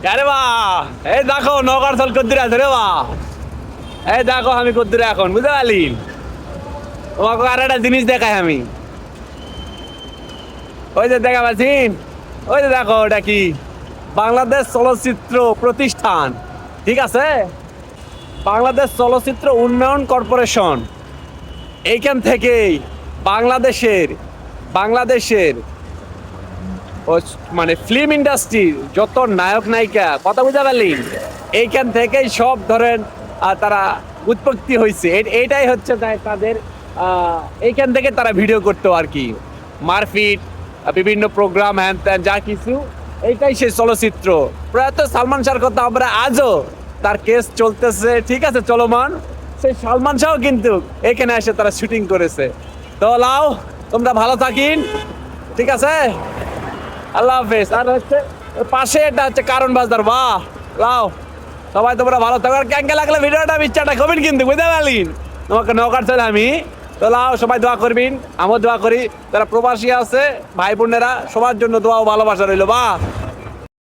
আরে বা, এই দেখো নগর চল কদ্দুরে আছে রে বা। এই দেখো আমি কদ্দুরে এখন, বুঝতে পারলি? তোমাকে আর একটা জিনিস দেখাই আমি। ওই যে দেখা পাচ্ছিন, ওই যে দেখো ওটা কি, বাংলাদেশ চলচ্চিত্র প্রতিষ্ঠান, ঠিক আছে? বাংলাদেশ চলচ্চিত্র উন্নয়ন কর্পোরেশন। এইখান থেকেই বাংলাদেশের বাংলাদেশের মানে ফিল্ম ইন্ডাস্ট্রির যত নায়ক নায়িকা, কথা বুঝতে পারলি, এইখান থেকেই সব ধরেন তারা উৎপত্তি হয়েছে। এইটাই হচ্ছে তাদের এইখান থেকে তারা ভিডিও করতো আর কি, মারপিট, বিভিন্ন প্রোগ্রাম, হ্যান ত্যান যা কিছু, এইটাই সেই চলচ্চিত্র। প্রয়াত সালমান শাহর কথা আমরা আজও, তার কেস চলতেছে, ঠিক আছে, চলমান। সেই সালমান শাহ কিন্তু এখানে এসে তারা শুটিং করেছে। তো লাও, তোমরা ভালো থাকিন, ঠিক আছে? আল্লাহ হাফেজ। আর হচ্ছে ওই পাশে এটা হচ্ছে কারণ বাজার, বাহ লাও। সবাই তোমরা ভালো থাকো, আর ক্যাঙ্কে লাগলে ভিডিওটা বিচ্ছাটা করবেন কিন্তু, বুঝতে পারলিন? তোমাকে নৌকার চলে আমি। তো লাও, সবাই দোয়া করবেন, আমিও দোয়া করি। যারা প্রবাসী আছে ভাই বোনেরা, সবার জন্য দোয়া ও ভালোবাসা রইলো, বাহ।